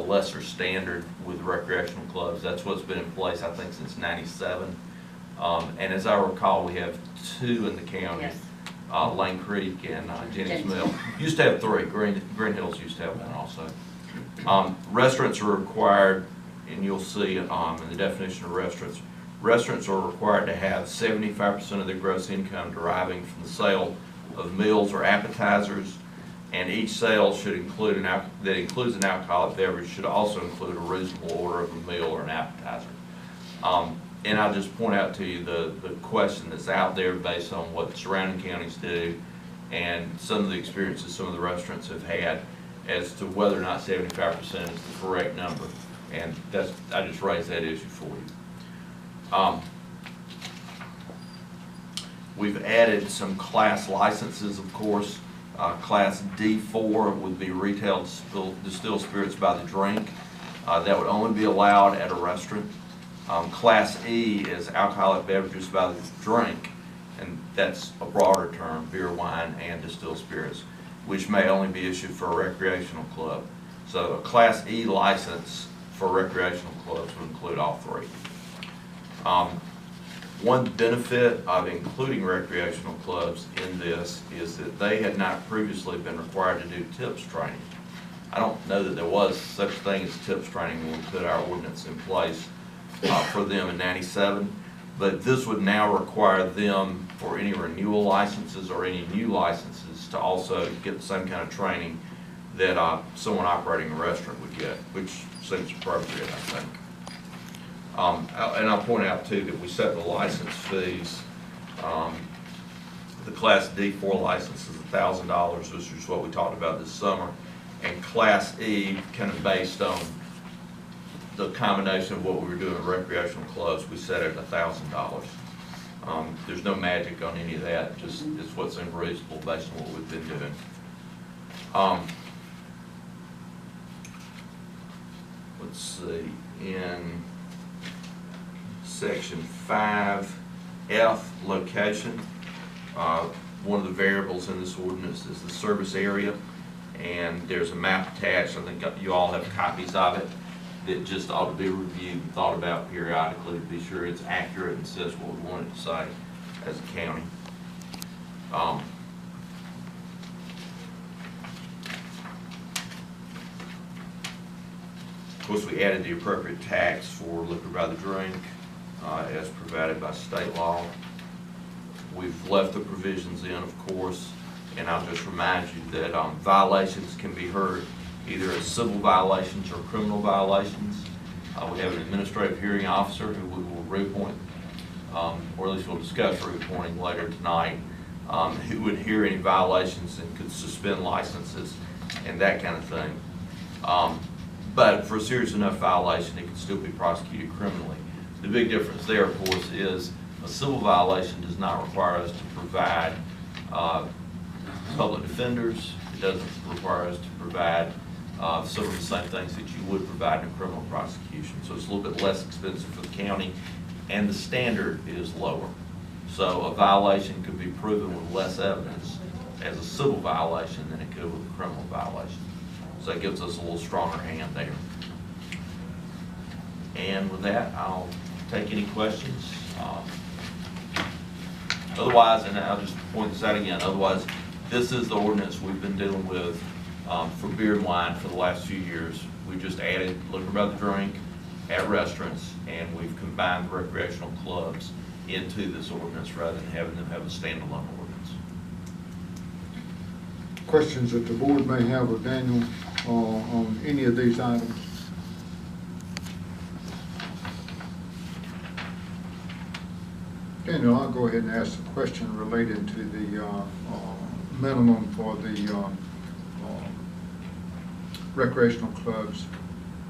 lesser standard with recreational clubs. That's what's been in place, I think, since '97. And as I recall, we have 2 in the county. Yes. Lane Creek and Jennings Mill. Used to have 3. Green Hills used to have 1 also. Restaurants are required, and you'll see in the definition of restaurants are required to have 75% of their gross income deriving from the sale of meals or appetizers, and each sale should include that includes an alcoholic beverage should also include a reasonable order of a meal or an appetizer. And I'll just point out to you the question that's out there based on what the surrounding counties do and some of the experiences some of the restaurants have had as to whether or not 75% is the correct number. And I just raised that issue for you. We've added some class licenses, of course. Class D4 would be retail distilled spirits by the drink. That would only be allowed at a restaurant. Class E is alcoholic beverages by the drink, and that's a broader term, beer, wine, and distilled spirits, which may only be issued for a recreational club. So a Class E license for recreational clubs would include all 3. One benefit of including recreational clubs in this is that they had not previously been required to do tips training. I don't know that there was such thing as tips training when we put our ordinance in place for them in '97, but this would now require them for any renewal licenses or any new licenses to also get the same kind of training that someone operating a restaurant would get, which seems appropriate, I think. And I'll point out too that we set the license fees. The Class D4 license is $1,000, which is what we talked about this summer, and Class E, kind of based on the combination of what we were doing at recreational clubs, we set it at $1,000. There's no magic on any of that, just it's what's reasonable based on what we've been doing. Let's see, in section 5F, location, one of the variables in this ordinance is the service area, and there's a map attached. I think you all have copies of it. That just ought to be reviewed and thought about periodically to be sure it's accurate and says what we want it to say as a county. Of course, we added the appropriate tax for liquor by the drink as provided by state law. We've left the provisions in, of course, and I'll just remind you that violations can be heard either as civil violations or criminal violations. We have an administrative hearing officer who we will reappoint, or at least we'll discuss reappointing later tonight, who would hear any violations and could suspend licenses and that kind of thing. But for a serious enough violation, it can still be prosecuted criminally. The big difference there, of course, is a civil violation does not require us to provide public defenders. It doesn't require us to provide some of the same things that you would provide in a criminal prosecution. So it's a little bit less expensive for the county, and the standard is lower. So a violation could be proven with less evidence as a civil violation than it could with a criminal violation. So that gives us a little stronger hand there. And with that, I'll take any questions. Otherwise, and I'll just point this out again, otherwise, this is the ordinance we've been dealing with for beer and wine for the last few years. We've just added liquor by the drink at restaurants, and we've combined recreational clubs into this ordinance rather than having them have a standalone ordinance. Questions that the board may have of Daniel on any of these items? Daniel, I'll go ahead and ask a question related to the minimum for the recreational clubs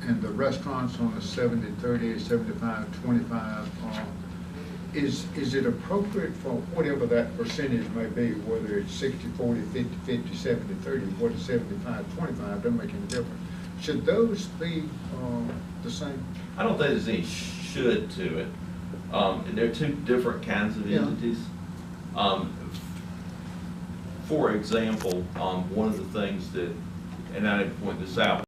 and the restaurants on the 70-30, 75-25. Is it appropriate for whatever that percentage may be, whether it's 60-40, 50-50, 70-30, what is 75-25, doesn't make any difference. Should those be the same? I don't think there's any should to it. They're two different kinds of entities. For example, one of the things that, and I didn't point this out,